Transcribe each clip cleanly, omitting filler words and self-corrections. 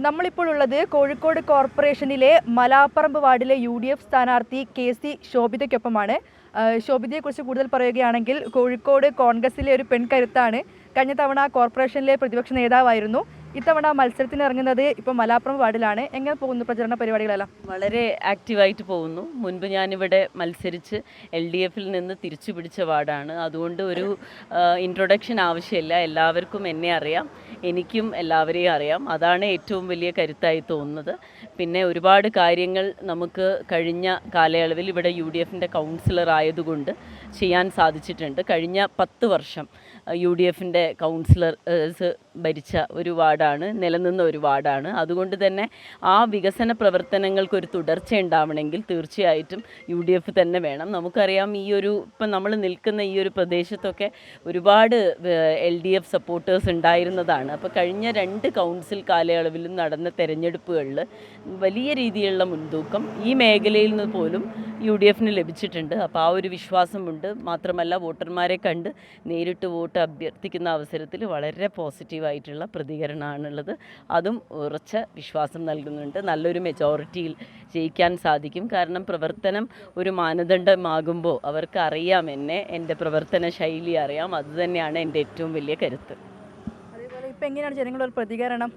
നമ്മളിപ്പോൾ ഉള്ളത് കോഴിക്കോട് കോർപ്പറേഷനിലെ മലാപ്പറമ്പ് വാർഡിലെ UDF സ്ഥാനാർത്ഥി KC ശോഭിതയ്ക്കൊപ്പമാണ്. ശോഭിതയെക്കുറിച്ച് കൂടുതൽ പറയുകയാണെങ്കിൽ കോഴിക്കോട് കോൺഗ്രസിലെ ഒരു പെൺകരുത്താണ്. കഴിഞ്ഞ തവണ കോർപ്പറേഷനിലെ പ്രതിപക്ഷ നേതാവായിരുന്നു. ഇത്തവണ മത്സരത്തിന് ഇറങ്ങുന്നത് ഇപ്പോൾ മലാപ്പറമ്പ് വാർഡിലാണ്. എങ്ങനെ പോകുന്നു പ്രചരണ പരിപാടികളെല്ലാം? വളരെ ആക്റ്റീവായിട്ട് പോകുന്നു. മുൻപ് ഞാനിവിടെ മത്സരിച്ച് LDFിൽ നിന്ന് തിരിച്ചു പിടിച്ച വാർഡാണ്. അതുകൊണ്ട് ഒരു ഇൻട്രൊഡക്ഷൻ ആവശ്യമില്ല. എല്ലാവർക്കും എന്നെ അറിയാം, എനിക്കും എല്ലാവരെയും അറിയാം. അതാണ് ഏറ്റവും വലിയ കരുത്തായി തോന്നുന്നത്. പിന്നെ ഒരുപാട് കാര്യങ്ങൾ നമുക്ക് കഴിഞ്ഞ കാലയളവിൽ ഇവിടെ UDFിൻ്റെ കൗൺസിലർ ആയതുകൊണ്ട് ചെയ്യാൻ സാധിച്ചിട്ടുണ്ട്. കഴിഞ്ഞ 10 വർഷം UDFിൻ്റെ കൗൺസിലേഴ്സ് ഭരിച്ച ഒരു വാർഡാണ്, നിലനിന്ന ഒരു വാർഡാണ്. അതുകൊണ്ട് തന്നെ ആ വികസന പ്രവർത്തനങ്ങൾക്കൊരു തുടർച്ച ഉണ്ടാവണമെങ്കിൽ തീർച്ചയായിട്ടും UDF തന്നെ വേണം. നമുക്കറിയാം ഇപ്പം നമ്മൾ നിൽക്കുന്ന ഈ ഒരു പ്രദേശത്തൊക്കെ ഒരുപാട് LDF സപ്പോർട്ടേഴ്സ് ഉണ്ടായിരുന്നതാണ്. അപ്പോൾ കഴിഞ്ഞ 2 കൗൺസിൽ കാലയളവിലും നടന്ന തെരഞ്ഞെടുപ്പുകളിൽ വലിയ രീതിയിലുള്ള മുൻതൂക്കം ഈ മേഖലയിൽ നിന്ന് പോലും UDFിന് ലഭിച്ചിട്ടുണ്ട്. അപ്പോൾ ആ ഒരു വിശ്വാസമുണ്ട്. മാത്രമല്ല വോട്ടർമാരെ കണ്ട് നേരിട്ട് വോട്ട് അഭ്യർത്ഥിക്കുന്ന അവസരത്തിൽ വളരെ പോസിറ്റീവായിട്ടുള്ള പ്രതികരണമാണുള്ളത്. അതും ഉറച്ച വിശ്വാസം നൽകുന്നുണ്ട്. നല്ലൊരു മെജോറിറ്റിയിൽ ജയിക്കാൻ സാധിക്കും. കാരണം പ്രവർത്തനം ഒരു മാനദണ്ഡമാകുമ്പോൾ അവർക്ക് അറിയാം എന്നെ, എൻ്റെ പ്രവർത്തന ശൈലി അറിയാം. അതുതന്നെയാണ് എൻ്റെ ഏറ്റവും വലിയ കരുത്ത്. അതേപോലെ ഇപ്പം എങ്ങനെയാണ് ജനങ്ങളുടെ പ്രതികരണം?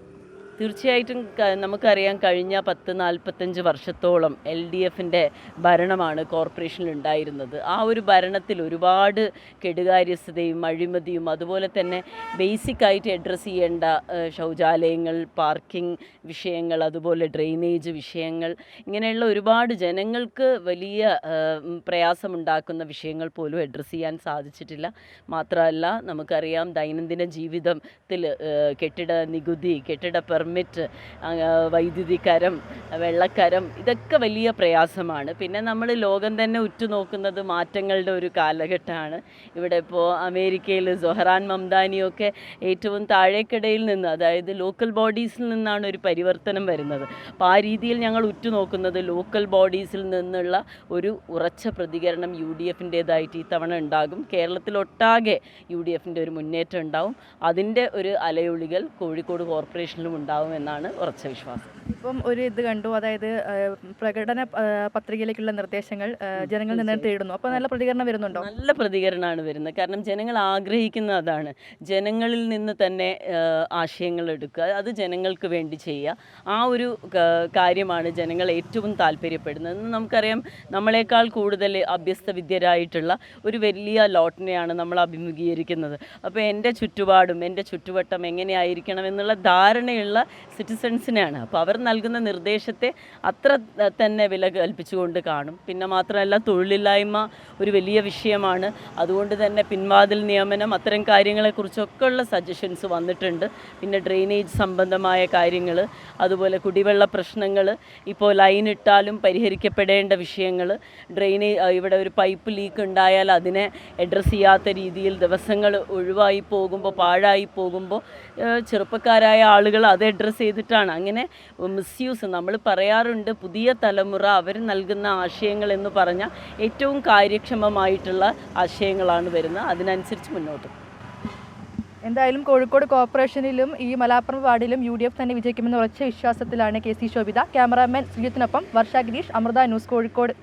തീർച്ചയായിട്ടും നമുക്കറിയാം കഴിഞ്ഞ 10-45 വർഷത്തോളം LDFിൻ്റെ ഭരണമാണ് കോർപ്പറേഷനിൽ ഉണ്ടായിരുന്നത്. ആ ഒരു ഭരണത്തിൽ ഒരുപാട് കെടുകാര്യസ്ഥതയും അഴിമതിയും അതുപോലെ തന്നെ ബേസിക്കായിട്ട് അഡ്രസ്സ് ചെയ്യേണ്ട ശൗചാലയങ്ങൾ, പാർക്കിംഗ് വിഷയങ്ങൾ, അതുപോലെ ഡ്രെയിനേജ് വിഷയങ്ങൾ, ഇങ്ങനെയുള്ള ഒരുപാട് ജനങ്ങൾക്ക് വലിയ പ്രയാസമുണ്ടാക്കുന്ന വിഷയങ്ങൾ പോലും അഡ്രസ്സ് ചെയ്യാൻ സാധിച്ചിട്ടില്ല. മാത്രമല്ല നമുക്കറിയാം ദൈനംദിന ജീവിതത്തിൽ കെട്ടിട നികുതി, കെട്ടിട പെർമിറ്റ്, വൈദ്യുതി കരം, വെള്ളക്കരം, ഇതൊക്കെ വലിയ പ്രയാസമാണ്. പിന്നെ നമ്മൾ ലോകം തന്നെ ഉറ്റുനോക്കുന്നത് മാറ്റങ്ങളുടെ ഒരു കാലഘട്ടമാണ്. ഇവിടെ ഇപ്പോൾ അമേരിക്കയിൽ സൊഹറാൻ മംദാനിയൊക്കെ ഏറ്റവും താഴേക്കിടയിൽ നിന്ന്, അതായത് ലോക്കൽ ബോഡീസിൽ നിന്നാണ് ഒരു പരിവർത്തനം വരുന്നത്. അപ്പോൾ ആ രീതിയിൽ ഞങ്ങൾ ഉറ്റുനോക്കുന്നത് ലോക്കൽ ബോഡീസിൽ നിന്നുള്ള ഒരു ഉറച്ച പ്രതികരണം UDFിൻ്റേതായിട്ട് ഈ തവണ ഉണ്ടാകും. കേരളത്തിലൊട്ടാകെ UDFിൻ്റെ ഒരു മുന്നേറ്റം ഉണ്ടാവും. അതിൻ്റെ ഒരു അലയൊളികൾ കോഴിക്കോട് കോർപ്പറേഷനിലും ഉണ്ടാവും എന്നാണ് ഉറച്ച വിശ്വാസം. ഇപ്പം ഒരു ഇത് കണ്ടു, അതായത് പ്രകടന പത്രികയിലേക്കുള്ള നിർദ്ദേശങ്ങൾ ജനങ്ങളിൽ നിന്ന് തേടുന്നു. അപ്പോൾ നല്ല പ്രതികരണം വരുന്നുണ്ടോ? നല്ല പ്രതികരണമാണ് വരുന്നത്. കാരണം ജനങ്ങൾ ആഗ്രഹിക്കുന്ന അതാണ്. ജനങ്ങളിൽ നിന്ന് തന്നെ ആശയങ്ങൾ എടുക്കുക, അത് ജനങ്ങൾക്ക് വേണ്ടി ചെയ്യുക. ആ ഒരു കാര്യമാണ് ജനങ്ങൾ ഏറ്റവും താല്പര്യപ്പെടുന്നത്. നമുക്കറിയാം നമ്മളെക്കാൾ കൂടുതൽ അഭ്യസ്ത വിദ്യരായിട്ടുള്ള ഒരു വലിയ ലോട്ടിനെയാണ് നമ്മൾ അഭിമുഖീകരിക്കുന്നത്. അപ്പോൾ എൻ്റെ ചുറ്റുപാടും എൻ്റെ ചുറ്റുവട്ടം എങ്ങനെയായിരിക്കണം എന്നുള്ള ധാരണയുള്ള സിറ്റിസൺസിനെയാണ്. അപ്പോൾ അവർ നൽകുന്ന നിർദ്ദേശത്തെ അത്ര തന്നെ വില കൽപ്പിച്ചുകൊണ്ട് കാണും. പിന്നെ മാത്രമല്ല തൊഴിലില്ലായ്മ ഒരു വലിയ വിഷയമാണ്. അതുകൊണ്ട് തന്നെ പിൻവാതിൽ നിയമനം, അത്തരം കാര്യങ്ങളെക്കുറിച്ചൊക്കെ ഉള്ള സജഷൻസ് വന്നിട്ടുണ്ട്. പിന്നെ ഡ്രെയിനേജ് സംബന്ധമായ കാര്യങ്ങൾ, അതുപോലെ കുടിവെള്ള പ്രശ്നങ്ങൾ, ഇപ്പോൾ ലൈൻ ഇട്ടാലും പരിഹരിക്കപ്പെടേണ്ട വിഷയങ്ങൾ, ഇവിടെ ഒരു പൈപ്പ് ലീക്ക് ഉണ്ടായാൽ അതിനെ അഡ്രസ്സ് ചെയ്യാത്ത രീതിയിൽ ദിവസങ്ങൾ ഒഴിവായി പോകുമ്പോൾ, പാഴായി പോകുമ്പോൾ ചെറുപ്പക്കാരായ ആളുകൾ അത് അഡ്രസ്സ് ചെയ്തിട്ടാണ്. അങ്ങനെ മിസ്യൂസ് നമ്മൾ പറയാറുണ്ട്. പുതിയ തലമുറ അവർ നൽകുന്ന ആശയങ്ങൾ എന്ന് പറഞ്ഞാൽ ഏറ്റവും കാര്യക്ഷമമായിട്ടുള്ള ആശയങ്ങളാണ് വരുന്നത്. അതിനനുസരിച്ച് മുന്നോട്ട്. എന്തായാലും കോഴിക്കോട് കോർപ്പറേഷനിലും ഈ മലാപ്പറമ്പ് വാർഡിലും UDF തന്നെ വിജയിക്കുമെന്ന ഉറച്ച വിശ്വാസത്തിലാണ് KC ശോഭിത. ക്യാമറാമാൻ ശ്രീജിത്തിനൊപ്പം വർഷ ഗിരീഷ്, അമൃത ന്യൂസ്, കോഴിക്കോട്.